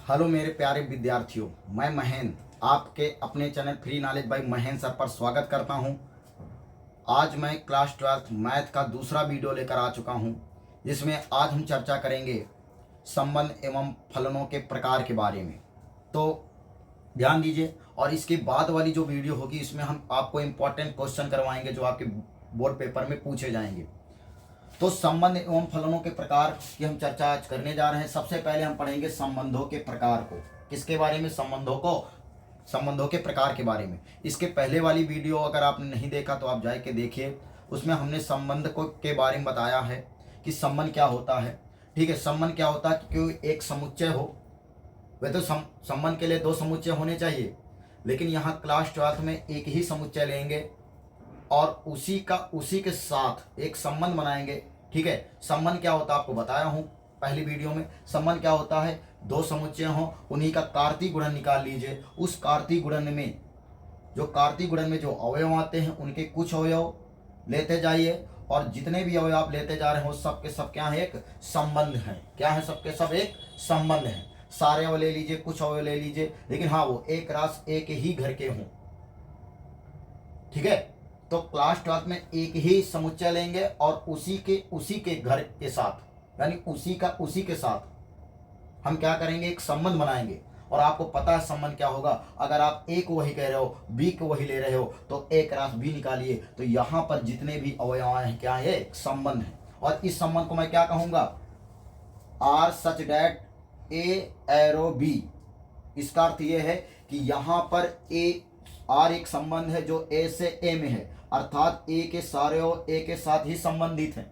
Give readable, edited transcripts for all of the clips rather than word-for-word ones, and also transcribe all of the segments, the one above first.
Hello मेरे प्यारे विद्यार्थियों, मैं महेंद्र आपके अपने channel free knowledge by Mahendra sir पर स्वागत करता हूं। आज मैं क्लास 12th मैथ का दूसरा वीडियो लेकर आ चुका हूं, जिसमें आज हम चर्चा करेंगे संबंध एवं फलनों के प्रकार के बारे में। तो ध्यान दीजिए, और इसके बाद वाली जो वीडियो होगी इसमें हम आपको इम्पोर्टेंट क्वेश्चन करवाएंगे जो आपके बोर्ड पेपर में पूछे जाएंगे। तो संबंध एवं फलनों के प्रकार की हम चर्चा आज करने जा रहे हैं। सबसे पहले हम पढ़ेंगे संबंधों के प्रकार को। किसके बारे में? संबंधों के प्रकार के बारे में। इसके पहले वाली वीडियो अगर आपने नहीं देखा तो आप जाके देखिए, उसमें हमने संबंध को के बारे में बताया है कि संबंध क्या होता है। ठीक है, संबंध क्या होता है कि कोई एक समुच्चय हो। वह तो संबंध के लिए दो समुच्चय होने चाहिए, लेकिन यहाँ क्लास 12th में एक ही समुच्चय लेंगे और उसी के साथ एक संबंध बनाएंगे। ठीक है, संबंध क्या होता है आपको बताया हूं पहली वीडियो में। संबंध क्या होता है? दो समुच्चय हो, उन्हीं का कार्तीय गुणन निकाल लीजिए। उस कार्तीय गुणन में जो अवयव आते हैं उनके कुछ अवयव लेते जाइए, और जितने भी अवयव आप लेते जा रहे हो सब के सब क्या है? एक संबंध है। क्या है? सबके सब एक संबंध है। सारे अवयव ले लीजिए, कुछ अवयव ले लीजिए, लेकिन हाँ वो एक रास एक ही घर के हों। ठीक है, तो क्लास 12th में एक ही समुच्चय लेंगे और उसी के घर के साथ, यानी उसी के साथ हम क्या करेंगे? एक संबंध बनाएंगे। और आपको पता है संबंध क्या होगा? अगर आप ए को वही कह रहे हो, बी को वही ले रहे हो, तो एक रास बी निकालिए, तो यहाँ पर जितने भी अवयव हैं क्या है? एक संबंध है। और इस संबंध को मैं क्या कहूंगा? R such that A arrow B. इसका अर्थ यह है कि यहाँ पर ए आर एक संबंध है जो ए से ए में है, अर्थात ए के सारे और ए के साथ ही संबंधित हैं।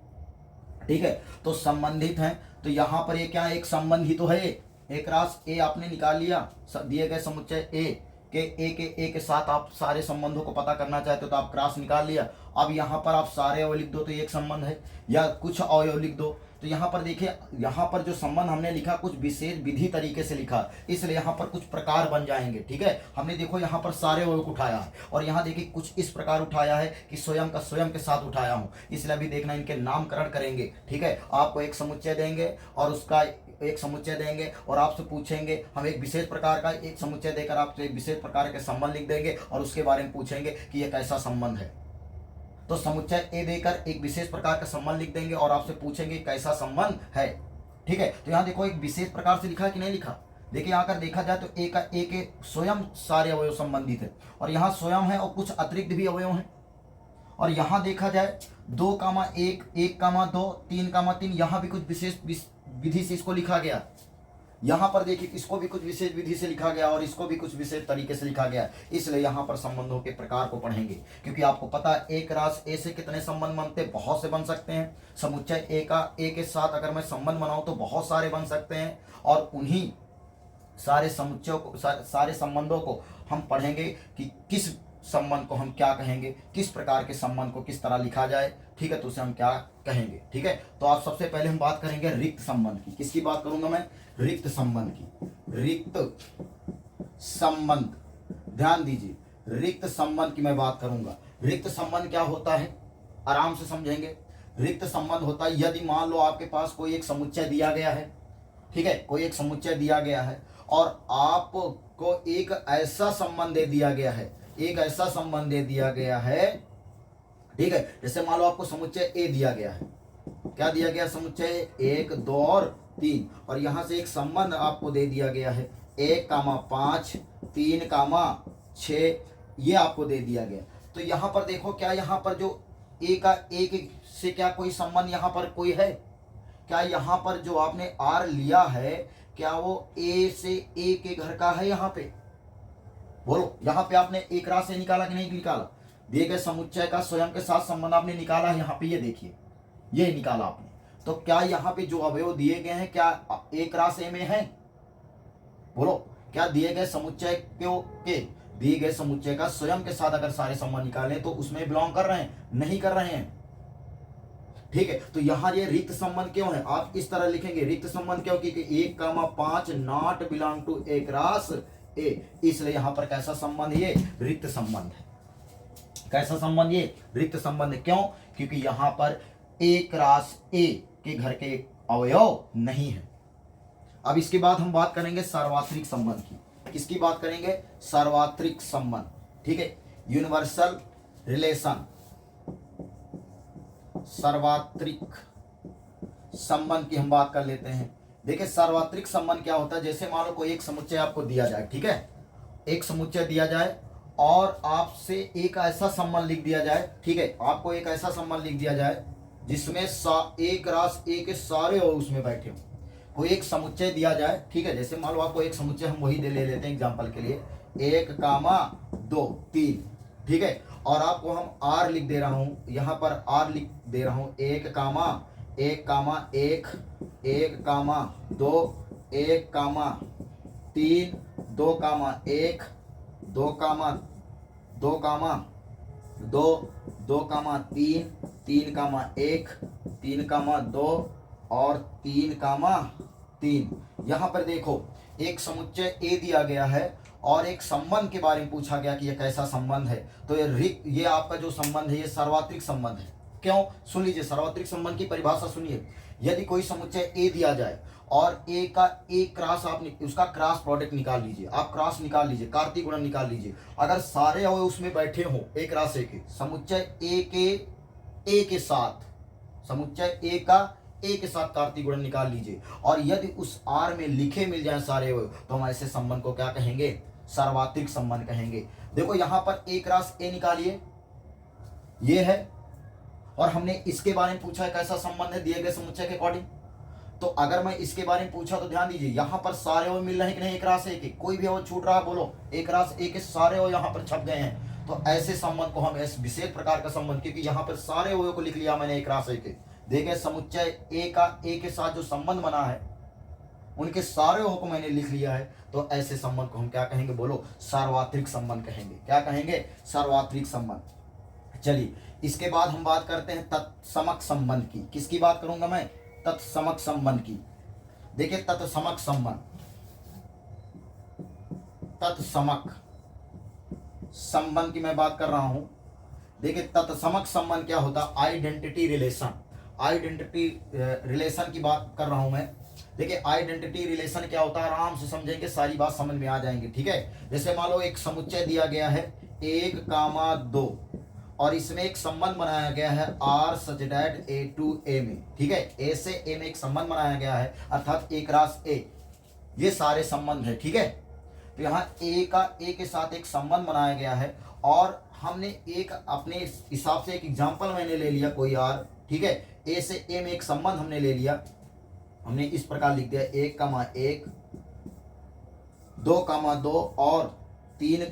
ठीक है, तो संबंधित हैं, तो यहाँ पर ये क्या है? एक संबंध ही तो है। एक रास ए आपने निकाल लिया, दिए गए समुच्चय ए के साथ आप सारे संबंधों को पता करना चाहते हो तो आप क्रॉस निकाल लिया। अब यहाँ पर आप सारे अवयव लिख दो तो एक संबंध है, या कुछ अवयव लिख दो। तो यहाँ पर देखिए, यहाँ पर जो संबंध हमने लिखा कुछ विशेष विधि तरीके से लिखा, इसलिए यहाँ पर कुछ प्रकार बन जाएंगे। ठीक है, हमने देखो यहाँ पर सारे अवयव को उठाया है, और यहाँ देखिए कुछ इस प्रकार उठाया है कि स्वयं का स्वयं के साथ उठाया हूँ, इसलिए अभी देखना इनके नामकरण करेंगे। ठीक है, आपको एक समुच्चय देंगे और उसका एक समुच्चय देंगे और आपसे पूछेंगे, हम एक विशेष प्रकार का एक समुच्चय देकर आपसे एक विशेष प्रकार के संबंध लिख देंगे और उसके बारे में पूछेंगे कि यह कैसा संबंध है। तो समुच्चय ए देकर एक विशेष प्रकार का संबंध लिख देंगे और आपसे पूछेंगे कैसा संबंध है। ठीक है, तो यहाँ देखो एक विशेष प्रकार से लिखा कि नहीं लिखा। देखिए यहाँ कर देखा जाए तो ए का ए के स्वयं सारे अवयव संबंधित है, और यहाँ स्वयं है और कुछ अतिरिक्त भी अवयव हैं। और यहाँ देखा जाए 2,1, 1,2, 3,3, यहाँ भी कुछ विशेष विधि से इसको लिखा गया। यहाँ पर देखिए इसको भी कुछ विशेष विधि से लिखा गया और इसको भी कुछ विशेष तरीके से लिखा गया। इसलिए यहाँ पर संबंधों के प्रकार को पढ़ेंगे, क्योंकि आपको पता है एक रास ए से कितने संबंध बनते हैं? बहुत से बन सकते हैं। समुच्चय ए का ए के साथ अगर मैं संबंध बनाऊं तो बहुत सारे बन सकते हैं, और उन्हीं सारे समुच्चयों को सारे संबंधों को हम पढ़ेंगे कि किस संबंध को हम क्या कहेंगे, किस प्रकार के संबंध को किस तरह लिखा जाए। ठीक है, तो उसे हम क्या कहेंगे। ठीक है, तो आप सबसे पहले हम बात करेंगे रिक्त संबंध की। किसकी बात करूंगा मैं? रिक्त संबंध की। रिक्त संबंध, ध्यान दीजिए, रिक्त संबंध की मैं बात करूंगा। रिक्त संबंध क्या होता है? आराम से समझेंगे। रिक्त संबंध होता है यदि मान लो आपके पास कोई एक समुच्चय दिया गया है। ठीक है, कोई एक समुच्चय दिया गया है और आपको एक ऐसा संबंध दे दिया गया है, एक ऐसा संबंध दे दिया गया है। ठीक है, जैसे मान लो आपको समुच्चय ए दिया गया है। क्या दिया गया? समुच्चय 1, 2 और 3, और यहां से एक संबंध आपको दे दिया गया है 1,5, 3,6, ये आपको दे दिया गया। तो यहां पर देखो, क्या यहां पर जो ए का एक से क्या कोई संबंध यहां पर कोई है? क्या यहाँ पर जो आपने आर लिया है क्या वो ए से ए के घर का है? यहाँ पे बोलो, यहाँ पे आपने एक रात से निकाला कि नहीं निकाला? दिए गए समुच्चय का स्वयं के साथ संबंध आपने निकाला है। यहाँ पे ये देखिए, ये निकाला आपने। तो क्या यहाँ पे जो अवयव दिए गए हैं क्या एक रास ए में है? बोलो, क्या दिए गए समुच्चय के दिए गए समुच्चय का स्वयं के साथ अगर सारे संबंध निकालें तो उसमें बिलोंग कर रहे हैं? नहीं कर रहे हैं। ठीक है, तो यहाँ ये रिक्त संबंध क्यों है? आप इस तरह लिखेंगे रिक्त संबंध क्यों? क्योंकि 1,5 नॉट बिलोंग टू एक रास ए, इसलिए यहाँ पर कैसा संबंध? ये रिक्त संबंध है। कैसा संबंध? ये रिक्त संबंध। क्यों? क्योंकि यहाँ पर एक रास ए के घर के अवयव नहीं है। अब इसके बाद हम बात करेंगे सार्वत्रिक संबंध की। किसकी बात करेंगे? सार्वत्रिक संबंध, ठीक है, यूनिवर्सल रिलेशन, सार्वत्रिक संबंध की हम बात कर लेते हैं। देखिए सार्वत्रिक संबंध क्या होता है, जैसे मान लो कोई एक समुच्चय आपको दिया जाए, ठीक है, एक समुच्चय दिया जाए और आपसे एक ऐसा संबंध लिख दिया जाए, ठीक है, आपको एक ऐसा संबंध लिख दिया जाए जिसमें एक रास ए के सारे और उसमें बैठे हो। कोई एक समुच्चय दिया जाए, ठीक है, जैसे मान लो आपको एक समुच्चय, हम वही ले लेते हैं एग्जांपल के लिए, 1, 2, 3, ठीक है, और आपको हम आर लिख दे रहा हूँ, यहाँ पर आर लिख दे रहा हूँ, 1, 1, 1, 2, 1, 3, 2, 1, 2, 2, 2, 2, 3, 3, 1, 3, 2 और 3, 3। यहाँ पर देखो एक समुच्चय ए दिया गया है और एक संबंध के बारे में पूछा गया कि यह कैसा संबंध है। तो ये आपका जो संबंध है ये सार्वत्रिक संबंध है। क्यों? सुन लीजिए, सार्वत्रिक संबंध की परिभाषा सुनिए। यदि कोई समुच्चय ए दिया जाए और ए का एक क्रॉस, आप उसका क्रॉस प्रोडक्ट निकाल लीजिए, आप क्रॉस निकाल लीजिए, कार्तीय गुणन निकाल लीजिए। अगर सारे अवयव उसमें बैठे हों एक राशि के, समुच्चय ए के साथ, समुच्चय ए का ए के साथ कार्तीय गुणन निकाल लीजिए, और यदि उस आर में लिखे मिल जाए सारे अवयव, तो हम ऐसे संबंध को क्या कहेंगे? सार्वत्रिक संबंध कहेंगे। देखो यहाँ पर एक राशि ए निकालिए, ये है, और हमने इसके बारे में पूछा है कैसा संबंध है दिए गए समुच्चय के अकॉर्डिंग। तो अगर मैं इसके बारे में पूछा तो ध्यान दीजिए, यहाँ पर सारे अवयव मिल रहे हैं कि नहीं? एक राशि ए के, कोई भी अवयव छूट रहा है बोलो? एक राशि ए के सारे अवयव यहाँ पर छप गए हैं। तो ऐसे संबंध को हम इस विशेष प्रकार का संबंध, क्योंकि यहाँ पर सारे अवयव को लिख लिया मैंने एक राशि के, देखे समुच्चय ए का ए के साथ जो संबंध बना है उनके सारे अवयव को मैंने लिख लिया है, तो ऐसे संबंध को हम क्या कहेंगे बोलो? सार्वत्रिक संबंध कहेंगे। क्या कहेंगे? सार्वत्रिक संबंध। चलिए इसके बाद हम बात करते हैं तत्समक संबंध की। किसकी बात करूंगा मैं? तत्समक संबंध की। देखिए तत्समक संबंध, तत्समक संबंध की मैं बात कर रहा हूं। देखिए तत्समक संबंध क्या होता? आइडेंटिटी रिलेशन, आइडेंटिटी रिलेशन की बात कर रहा हूं मैं। देखिए आइडेंटिटी रिलेशन क्या होता है, आराम से समझेंगे, सारी बात समझ में आ जाएंगी, ठीक है। जैसे मान लो एक समुच्चय दिया गया है 1, 2 और इसमें एक संबंध बनाया गया है are such that A to A में, ठीक है, ए से ए में एक संबंध बनाया गया है, अर्थात एक रास ए, ये सारे संबंध है, ठीक है। तो यहाँ ए का ए के साथ एक संबंध बनाया गया है और हमने एक अपने हिसाब से एक एग्जांपल मैंने ले लिया कोई आर, ठीक है, ए से ए में एक संबंध हमने ले लिया, हमने इस प्रकार लिख दिया 1, 1, 2, 2 और 3,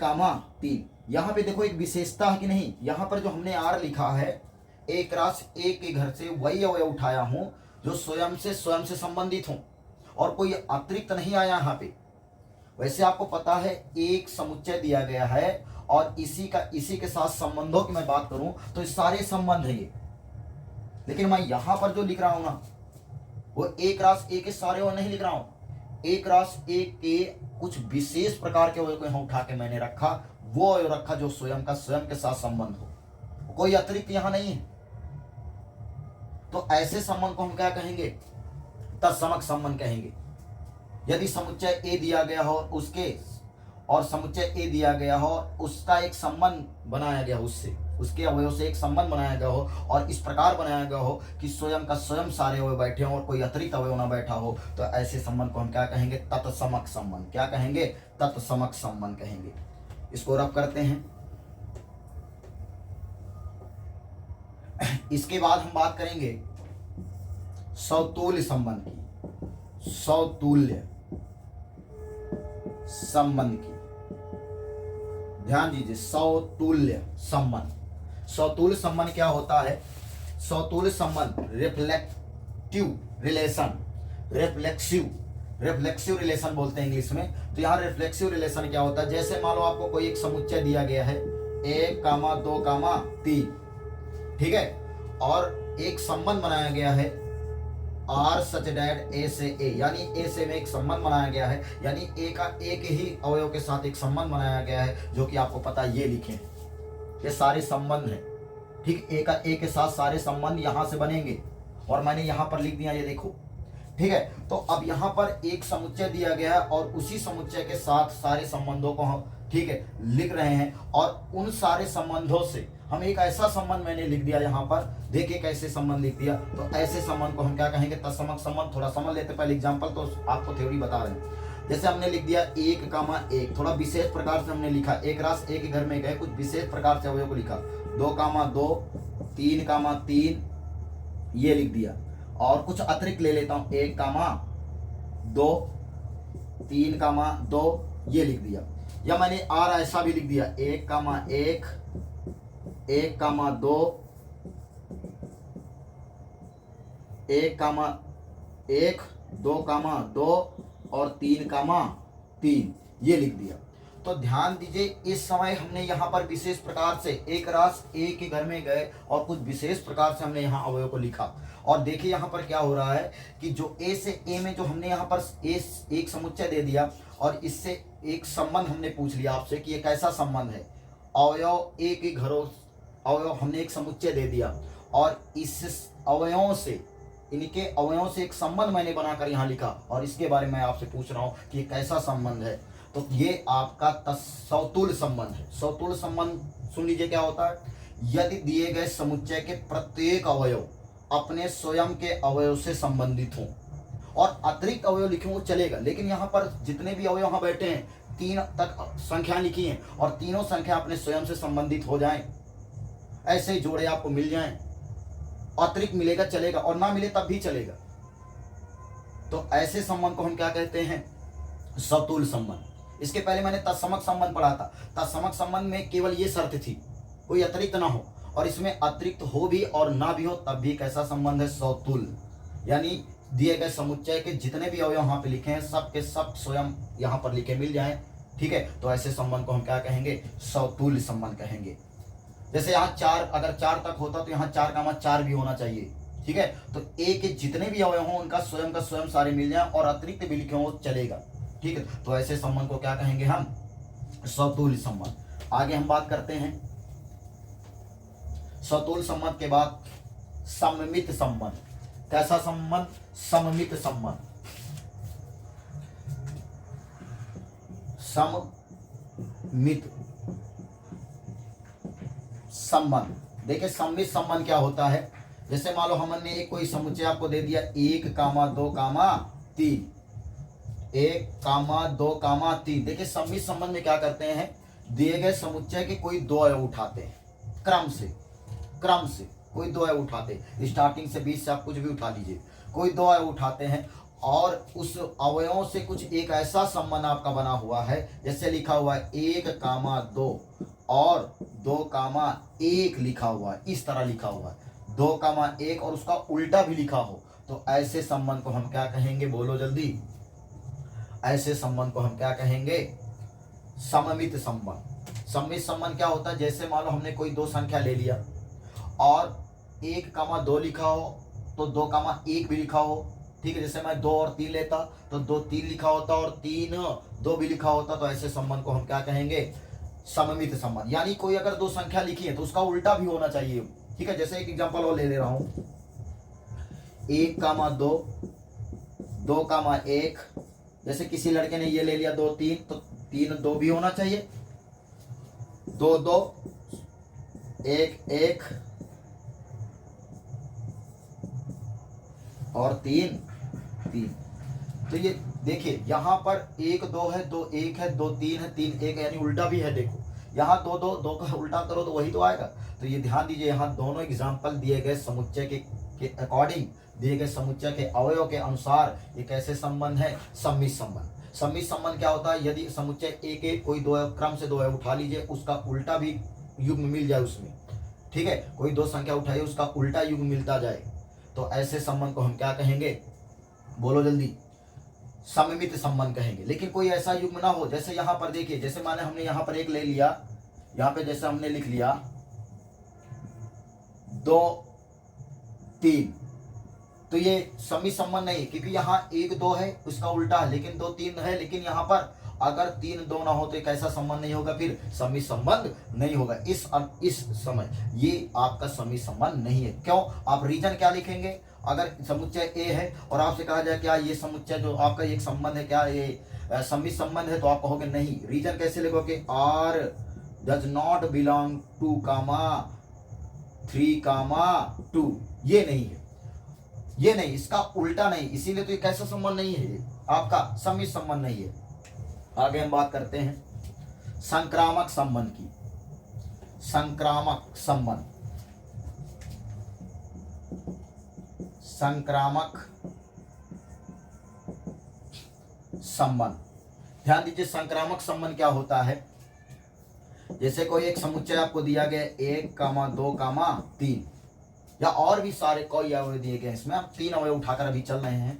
3। यहाँ पे देखो एक विशेषता है कि नहीं, यहाँ पर जो हमने आर लिखा है एक राशि ए के घर से वही अवयव उठाया हूं जो स्वयं से संबंधित हों और कोई अतिरिक्त नहीं आया यहाँ पे। वैसे आपको पता है एक समुच्चय दिया गया है और इसी के साथ संबंधों की मैं बात करूं तो ये सारे संबंध है ये, लेकिन मैं यहाँ पर जो लिख रहा हूं ना वो एक राशि ए के सारे अवयव नहीं लिख रहा हूं, एक राशि ए के कुछ विशेष प्रकार के अवयव को यहाँ उठा के मैंने रखा, वो अवयव रखा जो स्वयं के साथ संबंध हो, कोई अतिरिक्त यहाँ नहीं है। तो ऐसे संबंध को हम क्या कहेंगे? तत्समक संबंध कहेंगे। यदि समुच्चय ए दिया गया हो समुच्चय ए दिया गया हो, उसका एक संबंध बनाया गया हो, उसके अवयव से एक संबंध बनाया गया हो और इस प्रकार बनाया गया हो कि स्वयं सारे अवयव बैठे हो और कोई अतिरिक्त अवयव ना बैठा हो, तो ऐसे संबंध को हम क्या कहेंगे? तत्समक संबंध। क्या कहेंगे? तत्समक संबंध कहेंगे। इसको रब करते हैं। इसके बाद हम बात करेंगे समतुल्य संबंध की, समतुल्य संबंध की। ध्यान दीजिए, समतुल्य संबंध। समतुल्य संबंध क्या होता है? समतुल्य संबंध रिफ्लेक्टिव रिलेशन बोलते हैं इंग्लिश में। तो यहाँ रिफ्लेक्सिव रिलेशन क्या होता है? जैसे मान लो आपको कोई एक समुच्चय दिया गया है 1, 2, 3, ठीक है, और एक संबंध बनाया गया है आर सच दैट ए से ए, यानी ए से में एक संबंध बनाया गया है, यानी ए का ए के ही अवयव के साथ एक संबंध बनाया गया है, जो कि आपको पता है ये लिखे हैं, ये सारे संबंध हैं, ठीक। ए का ए के साथ सारे संबंध यहां से बनेंगे और मैंने यहां पर लिख दिया, ये देखो ठीक है। तो अब यहाँ पर एक समुच्चय दिया गया है और उसी समुच्चय के साथ सारे संबंधों को हम, ठीक है, लिख रहे हैं। और उन सारे संबंधों से हम एक ऐसा संबंध मैंने लिख दिया यहाँ पर, देखिए कैसे संबंध लिख दिया। तो ऐसे संबंध को हम क्या कहेंगे, तत्समक संबंध। थोड़ा समझ लेते पहले एग्जाम्पल, तो आपको थ्योरी बता रहे हैं। जैसे हमने लिख दिया 1,1, थोड़ा विशेष प्रकार से हमने लिखा। एक रास एक घर में गए, कुछ विशेष प्रकार से अवयव को लिखा। 2,2, 3,3 ये लिख दिया। और कुछ अतिरिक्त ले लेता हूं, 1,2, 3,2 ये लिख दिया। या मैंने और ऐसा भी लिख दिया 1,1, 1,2, 1,1, 2,2 और 3,3 ये लिख दिया। तो ध्यान दीजिए, इस समय हमने यहाँ पर विशेष प्रकार से एक रास एक के घर में गए और कुछ विशेष प्रकार से हमने यहाँ अवयव को लिखा। और देखिए यहाँ पर क्या हो रहा है कि जो ए से ए में जो हमने यहाँ पर एक समुच्चय दे दिया और इससे एक संबंध हमने पूछ लिया आपसे कि ये कैसा संबंध है। अवयव एक ही घरों, अवयव हमने एक समुच्चय दे दिया और इस अवयवों से, इनके अवयवों से एक संबंध मैंने बनाकर यहाँ लिखा और इसके बारे में आपसे पूछ रहा हूँ कि ये कैसा संबंध है। तो ये आपका सौतुल्य संबंध है। सौतुल्य संबंध सुन लीजिए क्या होता है। यदि दिए गए समुच्चय के प्रत्येक अवयव अपने स्वयं के अवयव से संबंधित हों और अतिरिक्त अवयव लिखे हो चलेगा, लेकिन यहाँ पर जितने भी अवयव यहाँ बैठे हैं 3 तक संख्या लिखी हैं और तीनों संख्या अपने स्वयं से संबंधित हो जाएं, ऐसे ही जोड़े आपको मिल जाएं, अतिरिक्त मिलेगा चलेगा और ना मिले तब भी चलेगा। तो ऐसे संबंध को हम क्या कहते हैं, सौतुल्य संबंध। इसके पहले मैंने तत्समक संबंध पढ़ा था। तत्समक संबंध में केवल ये शर्त थी, कोई अतिरिक्त ना हो, और इसमें अतिरिक्त हो भी और ना भी हो तब भी कैसा संबंध है, सौतुल्य। यानी दिए गए समुच्चय के जितने भी अवयव यहाँ पे लिखे हैं सब के सब स्वयं यहाँ पर लिखे मिल जाएं, ठीक है। तो ऐसे संबंध को हम क्या कहेंगे, सौतुल्य संबंध कहेंगे। जैसे यहाँ 4, अगर 4 तक होता तो यहाँ 4,4 भी होना चाहिए, ठीक है। तो ए के जितने भी अवयव हों उनका स्वयं का स्वयं सारे मिल जाए और अतिरिक्त भी लिखे हो चलेगा, ठीक है। तो ऐसे संबंध को क्या कहेंगे हम, सौतुल्य संबंध। आगे हम बात करते हैं सौतुल्य संबंध के बाद सममित संबंध। कैसा संबंध, सममित संबंध। सममित संबंध, देखिए सममित संबंध क्या होता है। जैसे मान लो हमने एक कोई समुच्चय आपको दे दिया 1,2,3, 1,2,3। देखिए सममित संबंध में क्या करते हैं, दिए गए समुच्चय के कोई 2 अवयव उठाते हैं, क्रम से कोई 2 अवयव उठाते हैं, स्टार्टिंग से 20 से आप कुछ भी उठा लीजिए, कोई 2 अवयव उठाते हैं और उस अवयवों से कुछ एक ऐसा संबंध आपका बना हुआ है। जैसे लिखा हुआ है 1,2 और 2,1 लिखा हुआ है, इस तरह लिखा हुआ है 2,1 और उसका उल्टा भी लिखा हो, तो ऐसे संबंध को हम क्या कहेंगे, बोलो जल्दी। ऐसे संबंध को हम क्या कहेंगे, सममित संबंध। सममित संबंध क्या होता है, जैसे मान लो हमने कोई 2 संख्या ले लिया और 1,2 लिखा हो तो 2,1 भी लिखा हो, ठीक है। जैसे मैं 2 और 3 लेता तो 2, 3 लिखा होता और 3, 2 भी लिखा होता। तो ऐसे संबंध को हम क्या कहेंगे, सममित संबंध। यानी कोई अगर 2 संख्या लिखी है तो उसका उल्टा भी होना चाहिए, ठीक है। जैसे एक एग्जांपल और ले रहा हूं, 1,2, 2,1। जैसे किसी लड़के ने ये ले लिया 2, 3, तो 3, 2 भी होना चाहिए, 2, 2, 1, 1 और 3, 3। तो ये देखिए यहाँ पर 1, 2 है, 2, 1 है, 2, 3 है, 3, 1 यानी उल्टा भी है। देखो यहाँ 2, 2, 2 का उल्टा करो तो वही तो आएगा। तो ये ध्यान दीजिए, यहाँ दोनों एग्जाम्पल दिए गए समुच्चय के अकॉर्डिंग, दिए गए समुच्चय के अवयव के अनुसार ये कैसे संबंध है, सममित संबंध। सममित संबंध क्या होता है, यदि समुच्चय ए के कोई 2 क्रम से 2 उठा लीजिए, उसका उल्टा भी युग्म मिल जाए उसमें, ठीक है। कोई 2 संख्या उठाइए उसका उल्टा युग्म मिलता जाए, तो ऐसे संबंध को हम क्या कहेंगे, बोलो जल्दी, सममित संबंध कहेंगे। लेकिन कोई ऐसा युग्म ना हो, जैसे यहाँ पर देखिए, जैसे माने हमने यहाँ पर एक ले लिया, यहाँ पे जैसे हमने लिख लिया 2, 3, तो ये सममित संबंध नहीं, क्योंकि यहाँ 1, 2 है उसका उल्टा है, लेकिन 2, 3 है, लेकिन यहाँ पर अगर 3, 2 ना हो तो एक ऐसा संबंध नहीं होगा, फिर सममित संबंध नहीं होगा। इस समय ये आपका सममित संबंध नहीं है। क्यों, आप रीजन क्या लिखेंगे, अगर समुच्चय ए है और आपसे कहा जाए क्या ये समुच्चय जो आपका एक संबंध है, क्या ये सम्मित संबंध है, तो आप कहोगे नहीं। रीजन कैसे लिखोगे, R does not belong to comma 3, 2, ये नहीं है, ये नहीं, इसका उल्टा नहीं, इसीलिए तो ये कैसा संबंध नहीं है, आपका सम्मित संबंध नहीं है। आगे हम बात करते हैं संक्रामक संबंध की। संक्रामक संबंध, संक्रामक संबंध, ध्यान दीजिए संक्रामक संबंध क्या होता है। जैसे कोई एक समुच्चय आपको दिया गया 1, 2, 3 या और भी सारे कोई अवयव दिए गए, इसमें हम 3 अवयव उठाकर अभी चल रहे हैं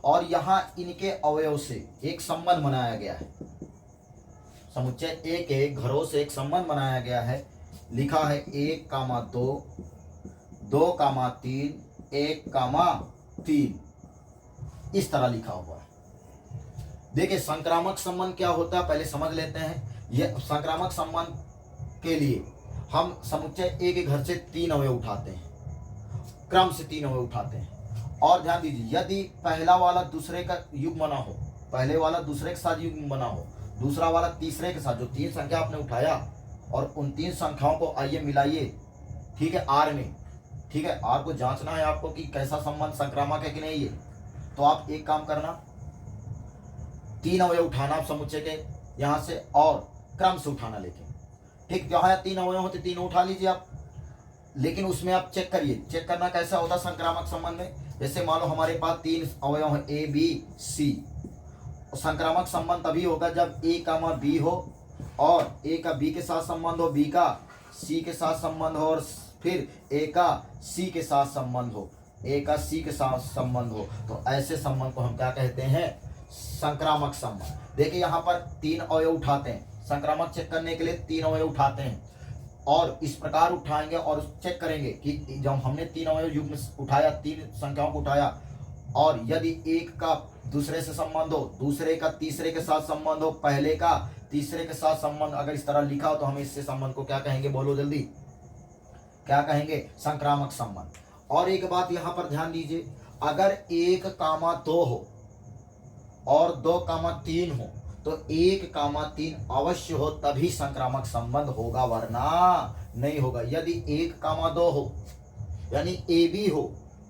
और यहाँ इनके अवयव से एक संबंध बनाया गया है। समुच्चय ए के घरों से एक संबंध बनाया गया है, लिखा है 1, 2, 2, 3, 1, 3, इस तरह लिखा हुआ है। देखिए संक्रामक संबंध क्या होता है पहले समझ लेते हैं। यह संक्रामक संबंध के लिए हम समुच्चय ए के घर से 3 अवयव उठाते हैं, क्रम से 3 अवयव उठाते हैं। और ध्यान दीजिए यदि पहला वाला दूसरे का युग्म ना हो, पहले वाला दूसरे के साथ युग्म बना हो, दूसरा वाला तीसरे के साथ, जो 3 संख्या आपने उठाया और उन 3 संख्याओं को आइए मिलाइए, ठीक है, आर में, ठीक है, आर को जांचना है आपको कि कैसा संबंध संक्रामक है कि नहीं है। तो आप एक काम करना, 3 अवयव उठाना आप समुच्चय के यहाँ से और क्रम से उठाना, लेकिन ठीक जहाँ 3 अवयव होते 3 उठा लीजिए आप, लेकिन उसमें आप चेक करिए। चेक करना कैसा होता संक्रामक संबंध में, जैसे मान लो हमारे पास 3 अवयव हैं ए बी सी, संक्रामक संबंध तभी होगा जब ए कामा बी हो और ए का बी के साथ संबंध हो, बी का सी के साथ संबंध हो और फिर ए का सी के साथ संबंध हो, ए का सी के साथ संबंध हो। तो ऐसे संबंध को हम क्या कहते हैं, संक्रामक संबंध। देखिए यहाँ पर 3 अवयव उठाते हैं, संक्रामक चेक करने के लिए 3 अवयव उठाते हैं और इस प्रकार उठाएंगे और चेक करेंगे कि जब हमने 3 अवयव युग्म उठाया, 3 संख्याओं को उठाया और यदि एक का दूसरे से संबंध हो, दूसरे का तीसरे के साथ संबंध हो, पहले का तीसरे के साथ संबंध अगर इस तरह लिखा हो तो हम इससे संबंध को क्या कहेंगे, बोलो जल्दी, क्या कहेंगे, संक्रामक संबंध। और एक बात यहाँ पर ध्यान दीजिए, अगर 1, 2 हो और 2, 3 हो तो 1, 3 अवश्य हो तभी संक्रामक संबंध होगा, वरना नहीं होगा। यदि 1, 2 हो यानी ए बी हो,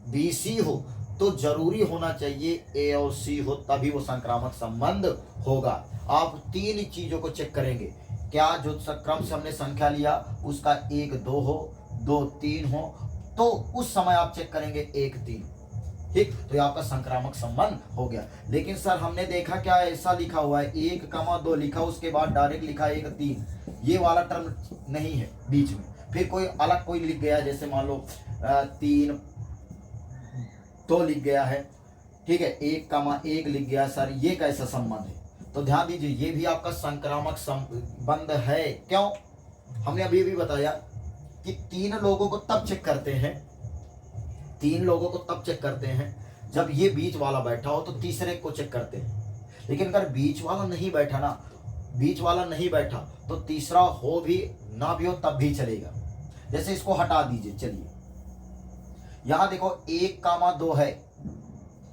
बी सी हो, तो जरूरी होना चाहिए ए और सी हो, तभी वो संक्रामक संबंध होगा। आप 3 चीजों को चेक करेंगे, क्या जो क्रम से हमने संख्या लिया उसका 1, 2 हो, 2, 3 हो, तो उस समय आप चेक करेंगे 1, 3, ठीक, तो ये आपका संक्रामक संबंध हो गया। लेकिन सर हमने देखा क्या ऐसा लिखा हुआ है 1, 2 लिखा, उसके बाद डायरेक्ट लिखा 1, 3, ये वाला टर्म नहीं है बीच में, फिर कोई अलग कोई लिख गया, जैसे मान लो 3, 2 लिख गया है, ठीक है, 1, 1 लिख गया, सर ये कैसा संबंध है। तो ध्यान दीजिए ये भी आपका संक्रामक संबंध है। क्यों, हमने अभी भी बताया कि 3 लोगों को तब चेक करते हैं, 3 लोगों को तब चेक करते हैं जब ये बीच वाला बैठा हो तो तीसरे को चेक करते हैं। लेकिन अगर बीच वाला नहीं बैठा ना, बीच वाला नहीं बैठा तो तीसरा हो भी ना भी हो तब भी चलेगा। जैसे इसको हटा दीजिए, चलिए यहां देखो 1, 2 है,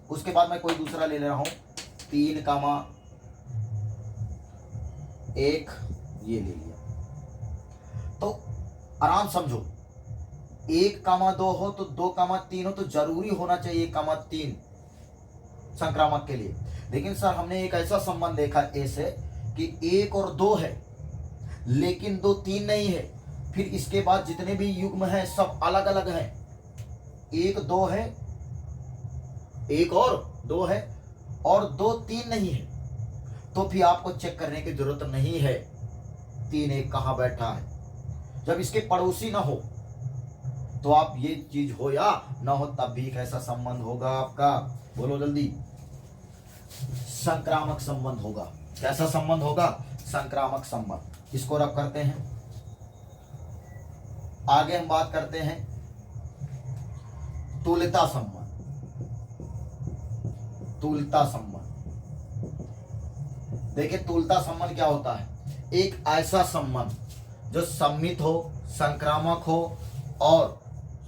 उसके बाद मैं कोई दूसरा ले रहा हूं 3, 1, ये ले लिया। तो आराम समझो, 1, 2 हो तो 2, 3 हो तो जरूरी होना चाहिए 1, 3 संक्रामक के लिए। लेकिन सर हमने एक ऐसा संबंध देखा ऐसे कि 1 और 2 है लेकिन 2, 3 नहीं है, फिर इसके बाद जितने भी युग्म हैं सब अलग अलग हैं, 1, 2 है, 1 और 2 है और 2, 3 नहीं है, तो फिर आपको चेक करने की जरूरत नहीं है 3, 1 कहाँ बैठा है। जब इसके पड़ोसी ना हो तो आप ये चीज हो या ना हो तब भी कैसा संबंध होगा आपका, बोलो जल्दी, संक्रामक संबंध होगा। कैसा संबंध होगा, संक्रामक संबंध। इसको रब करते हैं, आगे हम बात करते हैं तुल्यता संबंध। तुल्यता संबंध, देखिए तुल्यता संबंध क्या होता है, एक ऐसा संबंध जो सम्मित हो, संक्रामक हो और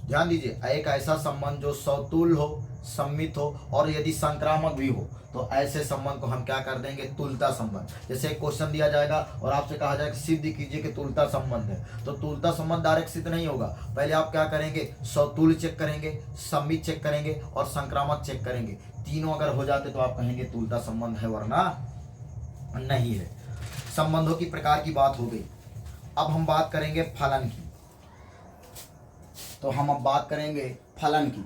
ध्यान दीजिए, एक ऐसा संबंध जो सौतुल हो, सम्मित हो और यदि संक्रामक भी हो तो ऐसे संबंध को हम क्या कर देंगे, तुल्यता संबंध। जैसे एक क्वेश्चन दिया जाएगा और आपसे कहा जाएगा सिद्ध कीजिए कि तुल्यता संबंध है, तो तुल्यता संबंध डायरेक्ट सिद्ध नहीं होगा। पहले आप क्या करेंगे, सौतुल्य चेक करेंगे, सम्मित चेक करेंगे और संक्रामक चेक करेंगे। तीनों अगर हो जाते तो आप कहेंगे तुल्यता संबंध है, वरना नहीं है। संबंधों की प्रकार की बात हो गई। अब हम बात करेंगे फलन की। तो हम अब बात करेंगे फलन की।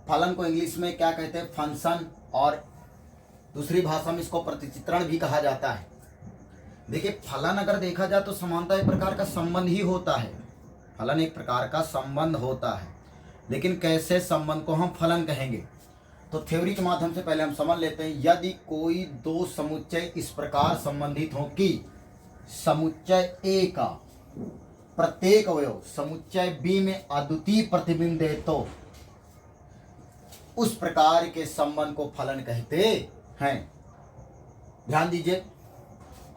फलन को इंग्लिश में क्या कहते हैं, फंक्शन, और दूसरी भाषा में इसको प्रतिचित्रण भी कहा जाता है। देखिए, फलन अगर देखा जाए तो समानता एक प्रकार का संबंध ही होता है। फलन एक प्रकार का संबंध होता है, लेकिन कैसे संबंध को हम फलन कहेंगे, तो थ्योरी के माध्यम से पहले हम समझ लेते हैं। यदि कोई दो समुच्चय इस प्रकार संबंधित हो कि समुच्चय ए का प्रत्येक अवयव समुच्चय बी में अद्वितीय प्रतिबिंब दे, तो उस प्रकार के संबंध को फलन कहते हैं। ध्यान दीजिए,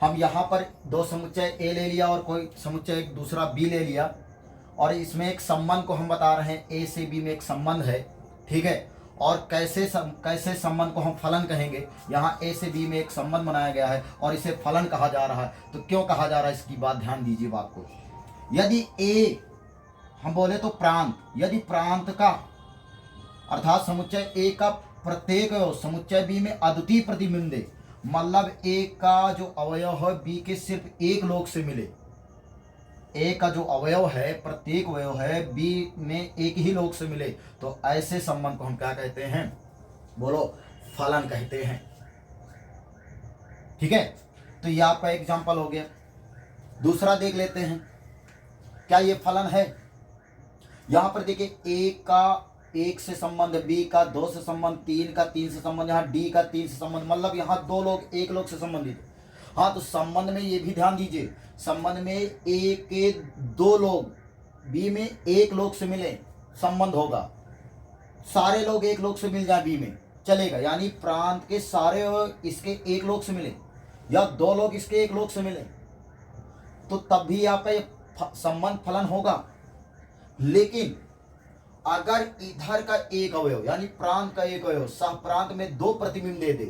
हम यहाँ पर दो समुच्चय ए ले लिया और कोई समुच्चय एक दूसरा बी ले लिया, और इसमें एक संबंध को हम बता रहे हैं, ए से बी में एक संबंध है, ठीक है। और कैसे संबंध को हम फलन कहेंगे, यहाँ ए से बी में एक संबंध बनाया गया है और इसे फलन कहा जा रहा है। तो क्यों कहा जा रहा है, इसकी बात ध्यान दीजिए बात को। यदि ए हम बोले तो प्रांत, यदि प्रांत का अर्थात समुच्चय ए का प्रत्येक समुच्चय बी में अद्वितीय प्रतिबिंब दे, मतलब ए का जो अवयव है बी के सिर्फ एक लोक से मिले। ए का जो अवयव है, प्रत्येक अवयव है, बी में एक ही लोक से मिले, तो ऐसे संबंध को हम क्या कहते हैं, बोलो, फलन कहते हैं। ठीक है, तो ये आपका एग्जाम्पल हो गया। दूसरा देख लेते हैं, क्या ये फलन है। यहां पर देखिए, ए का एक से संबंध, बी का दो से संबंध, तीन का तीन से संबंध, यहाँ डी का तीन से संबंध, मतलब यहाँ दो लोग एक लोग से संबंधित। हाँ, तो संबंध में ये भी ध्यान दीजिए, संबंध में ए के दो लोग बी में एक लोग से मिले, संबंध होगा। सारे लोग एक लोग से मिल जाए बी में, चलेगा, यानी प्रांत के सारे इसके एक लोग से मिले या दो लोग इसके एक लोग से मिले, तो तब भी यहाँ पे संबंध फलन होगा। लेकिन अगर इधर का एक अवयव यानी प्रांत का एक अवयव सह प्रांत में दो प्रतिबिंब दे दे,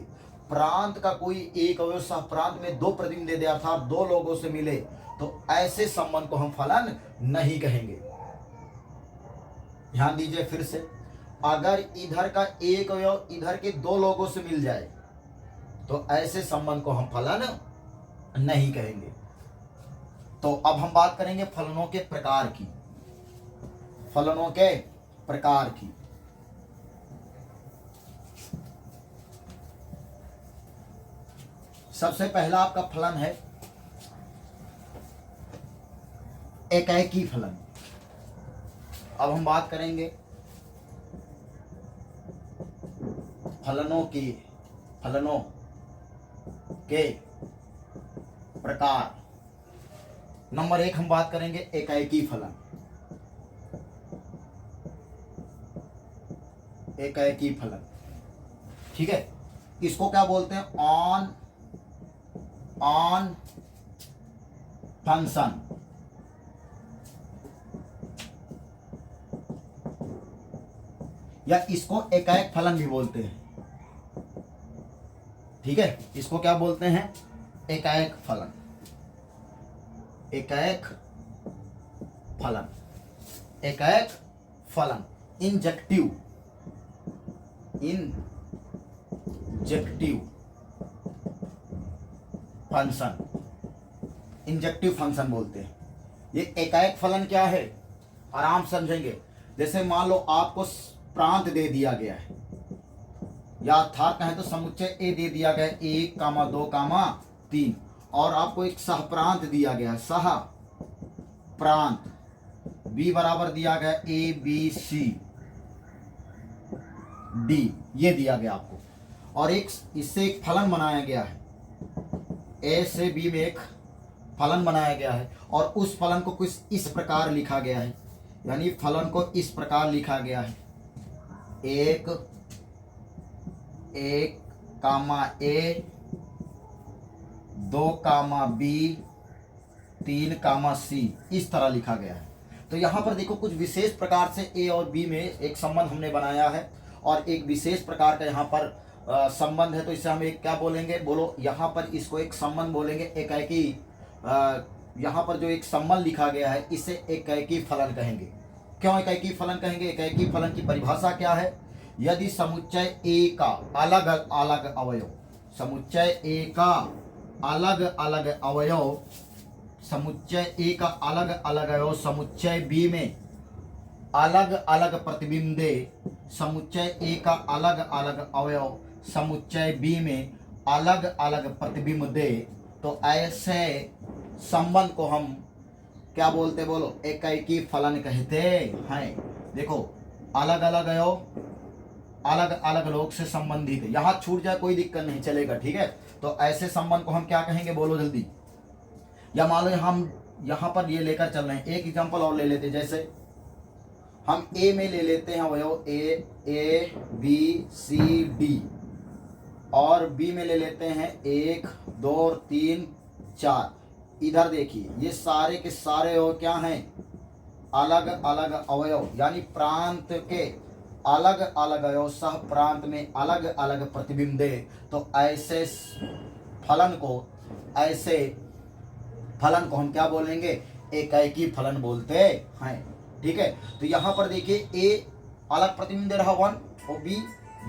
प्रांत का कोई एक अवयव सह प्रांत में दो प्रतिबिंब दे दे, अर्थात दो लोगों से मिले, तो ऐसे संबंध को हम फलन नहीं कहेंगे। ध्यान दीजिए फिर से, अगर इधर का एक अवयव इधर के दो लोगों से मिल जाए तो ऐसे संबंध को हम फलन नहीं कहेंगे। तो अब हम बात करेंगे फलनों के प्रकार की। फलनों के प्रकार की, सबसे पहला आपका फलन है एकाएकी फलन। अब हम बात करेंगे फलनों के प्रकार। नंबर एक हम बात करेंगे एकाएकी फलन। एकाएकी फलन, ठीक है, इसको क्या बोलते हैं, ऑन फंक्शन। या इसको एकाएक फलन भी बोलते हैं। ठीक है, इसको क्या बोलते हैं, एकाएक फलन। एकाएक फलन, एकाएक फलन, इंजेक्टिव फंक्शन, इंजेक्टिव फंक्शन बोलते हैं। ये एकाएक फलन क्या है, आराम समझेंगे। जैसे मान लो आपको प्रांत दे दिया गया है, या अर्थात कहें तो समुच्चय ए दे दिया गया है, 1, 2, 3, और आपको एक सह प्रांत दिया गया है, सह प्रांत बी बराबर दिया गया ए बी सी डी, ये दिया गया आपको, और एक इससे एक फलन बनाया गया है, ए से बी में एक फलन बनाया गया है, और उस फलन को कुछ इस प्रकार लिखा गया है, यानी फलन को इस प्रकार लिखा गया है, 1 कामा ए, 2 कामा बी, 3 कामा सी, इस तरह लिखा गया है। तो यहाँ पर देखो कुछ विशेष प्रकार से ए और बी में एक संबंध हमने बनाया है और एक विशेष प्रकार का यहाँ पर संबंध है। तो इसे हम एक क्या बोलेंगे, बोलो यहाँ पर इसको एक संबंध बोलेंगे, एकाएकी। यहाँ पर जो एक संबंध लिखा गया है इसे एकाएकी फलन कहेंगे। क्यों एकाएकी फलन कहेंगे? एकाएकी फलन की परिभाषा क्या है? यदि समुच्चय ए का अलग अलग अवयव, समुच्चय ए का अलग अलग अवयव, समुच्चय ए का अलग अलग अवयव समुच्चय बी में अलग अलग प्रतिबिंब दे, समुच्चय ए का अलग अलग अवयव समुच्चय बी में अलग अलग प्रतिबिंब दे, तो ऐसे संबंध को हम क्या बोलते, बोलो एकाएकी फलन कहते हैं। देखो अलग अलग अवयव अलग अलग लोग से संबंधित है, यहाँ छूट जाए कोई दिक्कत नहीं चलेगा, ठीक है। तो ऐसे संबंध को हम क्या कहेंगे, बोलो जल्दी। या मान लो हम यहाँ पर ये लेकर चल रहे हैं, एक एग्जांपल और ले लेते हैं। जैसे हम ए में ले लेते हैं अवयव ए बी सी डी, और बी में ले लेते हैं 1 2 3 4। इधर देखिए ये सारे के सारे अवयव क्या हैं, अलग अलग अवयव, यानी प्रांत के अलग अलग अवयव सह प्रांत में अलग अलग प्रतिबिंब दे, तो ऐसे फलन को, ऐसे फलन को हम क्या बोलेंगे, एकाएकी फलन बोलते हैं, ठीक है। तो यहाँ पर देखिए ए अलग प्रतिबिंब दे रहा 1 और बी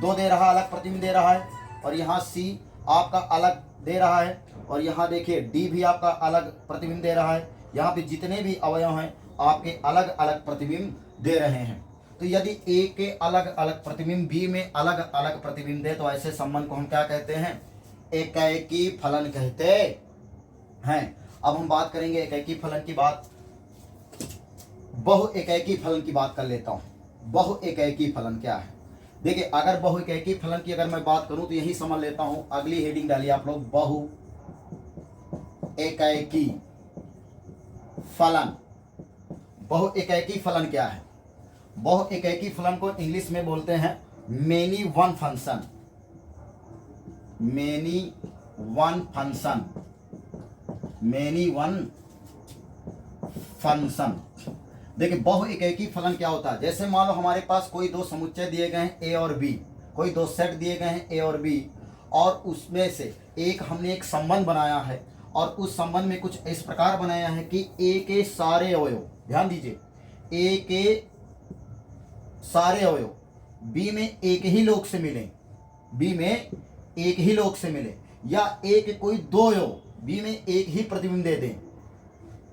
2 दे रहा, अलग प्रतिबिंब दे रहा है, और यहाँ सी आपका अलग दे रहा है, और यहाँ देखिए डी भी आपका अलग प्रतिबिंब दे रहा है। यहाँ पे जितने भी अवयव हैं आपके अलग अलग प्रतिबिंब दे रहे हैं। तो यदि ए के अलग अलग प्रतिबिंब बी में अलग अलग प्रतिबिंब दे, तो ऐसे संबंध को हम क्या कहते हैं, एकाएकी फलन कहते हैं। अब हम बात करेंगे एकाएकी फलन की बात, बहु एकाएकी फलन की बात कर लेता हूं। बहु एकाएकी फलन क्या है? देखिए अगर बहु एकाएकी फलन की अगर मैं बात करूं तो यही समझ लेता हूं। अगली हेडिंग डालिए आप लोग, बहु एकाएकी फलन। बहु एकाएकी फलन क्या है? बहु एकाएकी फलन को इंग्लिश में बोलते हैं many one function, many one function, many one function. देखिए बहु एकाएकी फलन क्या होता है? जैसे मान लो हमारे पास कोई दो समुच्चय दिए गए हैं ए और बी, कोई दो सेट दिए गए हैं ए और बी, और उसमें से एक हमने एक संबंध बनाया है, और उस संबंध में कुछ इस प्रकार बनाया है कि ए के सारे अवयव, ध्यान दीजिए, ए के सारे अवयव बी में एक ही लोग से मिले, बी में एक ही लोग से मिले, या ए के कोई दो अवयव बी में एक ही प्रतिबिंब दे दें।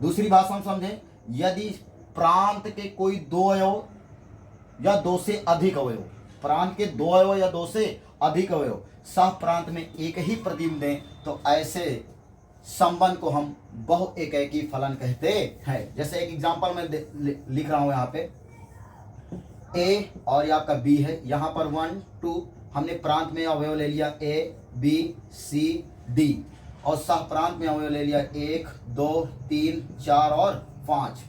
दूसरी भाषा में समझें, यदि प्रांत के कोई दो अवयव या दो से अधिक अवयव, प्रांत के दो अवयव या दो से अधिक अवयव सह प्रांत में एक ही प्रतिबिंब दें, तो ऐसे संबंध को हम बहु एकाएकी फलन कहते हैं। जैसे एक एग्जांपल मैं लिख रहा हूं, यहाँ पे ए और ये आपका बी है, यहाँ पर 1 2 हमने प्रांत में अवयव ले लिया ए बी सी डी, और सह प्रांत में अवयव ले लिया 1 2 3 4 और 5।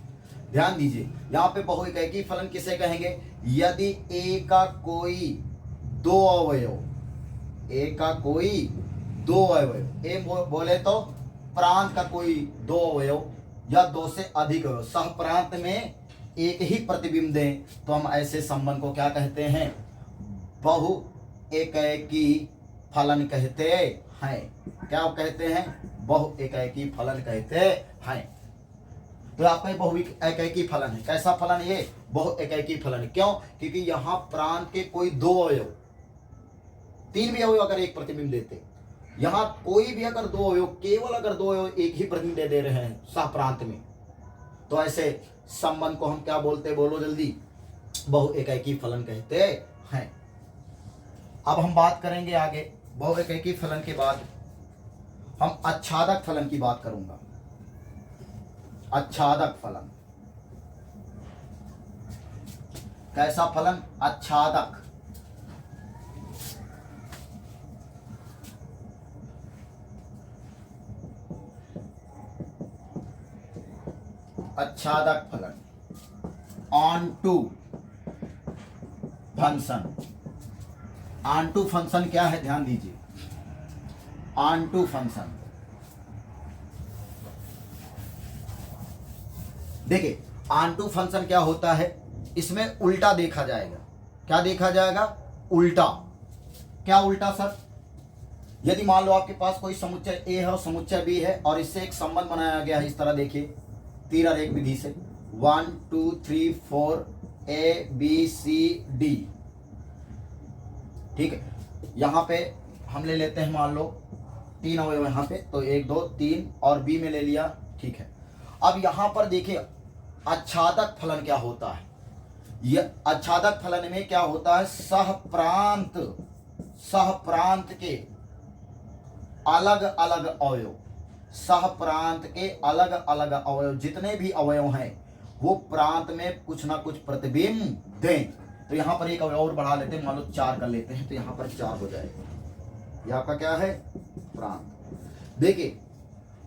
ध्यान दीजिए यहाँ पे बहु एकाएकी फलन किसे कहेंगे? यदि ए का कोई दो अवयव, ए का कोई दो अवयव, ए बोले तो प्रांत का कोई दो अवयव या दो से अधिक अवयव सह प्रांत में एक ही प्रतिबिंब दें, तो हम ऐसे संबंध को क्या कहते हैं? बहु एकाएकी फलन कहते हैं। क्या कहते हैं? बहु एकाएकी फलन कहते हैं। तो आपका ये बहु एकाएकी फलन है। कैसा फलन है ये? बहु एकाएकी फलन। क्यों? क्योंकि यहाँ प्रांत के कोई दो अवयव, तीन भी अवयव अगर एक प्रतिबिंब देते, यहाँ कोई भी अगर दो अवयव, केवल अगर दो अवयव एक ही प्रतिबिंब दे रहे हैं सह प्रांत में, तो ऐसे संबंध को हम क्या बोलते, बोलो जल्दी, बहु एकाएकी फलन कहते हैं। अब हम बात करेंगे आगे, बहु एकाएकी फलन के बाद हम आच्छादक फलन की बात करूंगा। आच्छादक फलन कैसा फलन? आच्छादक। आच्छादक फलन, onto function. Onto function क्या है? ध्यान दीजिए, ऑन टू फंक्शन। देखिए ऑनटू फंक्शन क्या होता है, इसमें उल्टा देखा जाएगा। क्या देखा जाएगा? उल्टा। क्या उल्टा सर? यदि मान लो आपके पास कोई समुच्चय ए है और समुच्चय बी है और इससे एक संबंध बनाया गया है, इस तरह देखिए तीर रेख विधि से 1 2 3 4 ए बी सी डी। ठीक है, यहां पे हम ले लेते हैं, मान लो 3 अवयव यहाँ पे, तो 1 2 3 और बी में ले लिया। ठीक है, अब यहां पर देखिए आच्छादक फलन क्या होता है। यह आच्छादक फलन में क्या होता है, सहप्रांत के अलग अलग अवयव, सहप्रांत के अलग अलग अवयव, जितने भी अवयव हैं वो प्रांत में कुछ ना कुछ प्रतिबिंब दें। तो यहां पर एक अवयव और बढ़ा लेते हैं, मान लो 4 कर लेते हैं, तो यहां पर 4 हो जाएगा। यह आपका क्या है? प्रांत। देखिए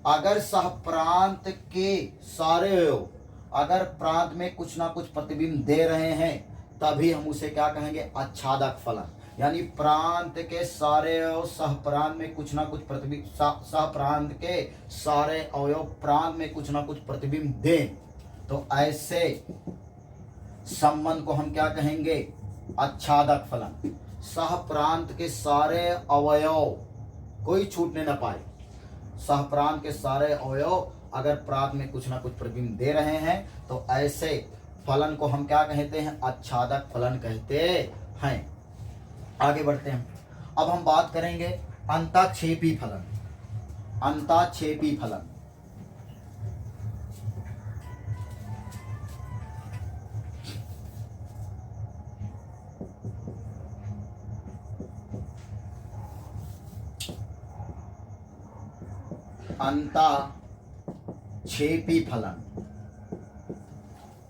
अगर सहप्रांत के सारे अवयव अगर प्रांत में कुछ ना कुछ प्रतिबिंब दे रहे हैं, तभी हम उसे क्या कहेंगे? आच्छादक फलन। यानी प्रांत के सारे अवयव सहप्रांत में कुछ ना कुछ प्रतिबिंब, सहप्रांत के सारे अवयव प्रांत में कुछ ना कुछ प्रतिबिंब दें, तो ऐसे संबंध को हम क्या कहेंगे? आच्छादक फलन। सहप्रांत के सारे अवयव कोई छूटने न पाए, सहप्रांत के सारे अवयव अगर प्रांत में कुछ ना कुछ प्रतिबिंब दे रहे हैं, तो ऐसे फलन को हम क्या कहते हैं? आच्छादक फलन कहते हैं। आगे बढ़ते हैं, अब हम बात करेंगे अंतःक्षेपी फलन। अंतःक्षेपी फलन अंतःक्षेपी फलन,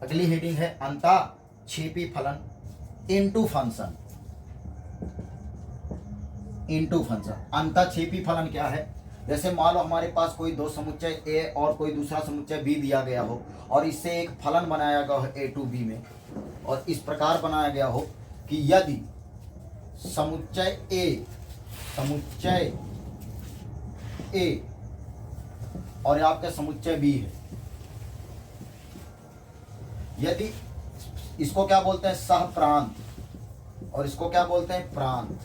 अगली हेडिंग है अंतःक्षेपी फलन इनटू फंक्शन। इनटू फंक्शन अंतःक्षेपी फलन क्या है? जैसे मान लो हमारे पास कोई दो समुच्चय ए और कोई दूसरा समुच्चय बी दिया गया हो और इससे एक फलन बनाया गया हो ए टू बी में, और इस प्रकार बनाया गया हो कि यदि समुच्चय ए और आपका समुच्चय बी है, यदि इसको क्या बोलते हैं? सहप्रांत, और इसको क्या बोलते हैं? प्रांत।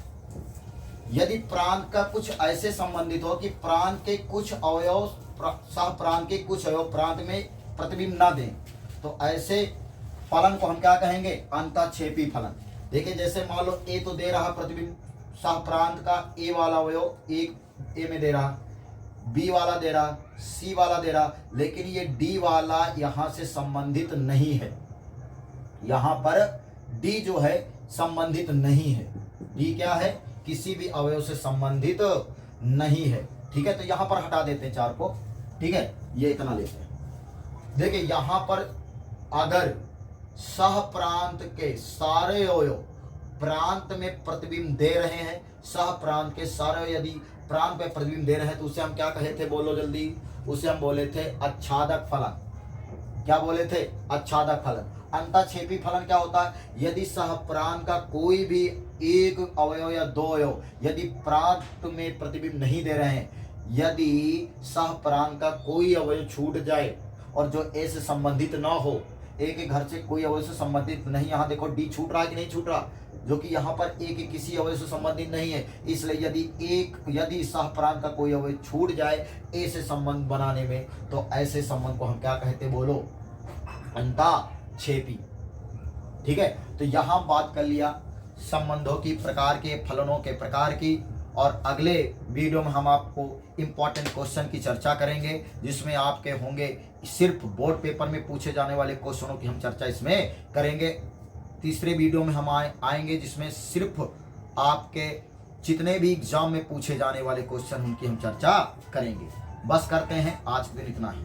यदि प्रांत का कुछ ऐसे संबंधित हो कि प्रांत के कुछ अवयव सहप्रांत के कुछ अवयव प्रांत में प्रतिबिंब ना दें, तो ऐसे फलन को हम क्या कहेंगे? अंतःक्षेपी फलन। देखिए जैसे मान लो ए तो दे रहा प्रतिबिंब, सहप्रांत का ए वाला अवयव एक ए में दे रहा, बी वाला दे रहा, सी वाला दे रहा, लेकिन ये डी वाला यहां से संबंधित नहीं है। यहां पर डी जो है संबंधित नहीं है। डी क्या है? किसी भी अवयव से संबंधित नहीं है। ठीक है, तो यहां पर हटा देते हैं 4 को। ठीक है, ये इतना लेते हैं। देखिए यहां पर अगर सहप्रांत के सारे अवयव प्रांत में प्रतिबिंब दे रहे हैं, सहप्रांत के सारे यदि प्रांत में प्रतिबिंब दे रहे हैं, तो उसे हम क्या कहे थे? बोलो जल्दी। उसे हम बोले थे आच्छादक फलन। क्या बोले थे? आच्छादक फलन। अंतःक्षेपी फलन क्या होता है? यदि सहप्रांत का कोई भी एक अवयव या दो अवयव यदि प्रांत में प्रतिबिंब नहीं दे रहे हैं, यदि सहप्रांत का कोई अवयव छूट जाए और जो ए से संबंधित ना हो, ए के घर से कोई अवयव से संबंधित नहीं, यहाँ देखो डी छूट रहा है कि नहीं छूट रहा, जो कि यहाँ पर ए के किसी अवयव से संबंधित नहीं है। इसलिए यदि सहप्रांत का कोई अवयव छूट जाए ए से संबंध बनाने में, तो ऐसे संबंध को हम क्या कहते? बोलो, अंतःक्षेपी। ठीक है, तो यहाँ बात कर लिया संबंधों की प्रकार के, फलनों के प्रकार की, और अगले वीडियो में हम आपको इम्पॉर्टेंट क्वेश्चन की चर्चा करेंगे, जिसमें आपके होंगे सिर्फ बोर्ड पेपर में पूछे जाने वाले क्वेश्चनों की हम चर्चा इसमें करेंगे। तीसरे वीडियो में हम आएंगे जिसमें सिर्फ आपके जितने भी एग्जाम में पूछे जाने वाले क्वेश्चन उनकी हम चर्चा करेंगे। बस करते हैं, आज के दिन इतना ही।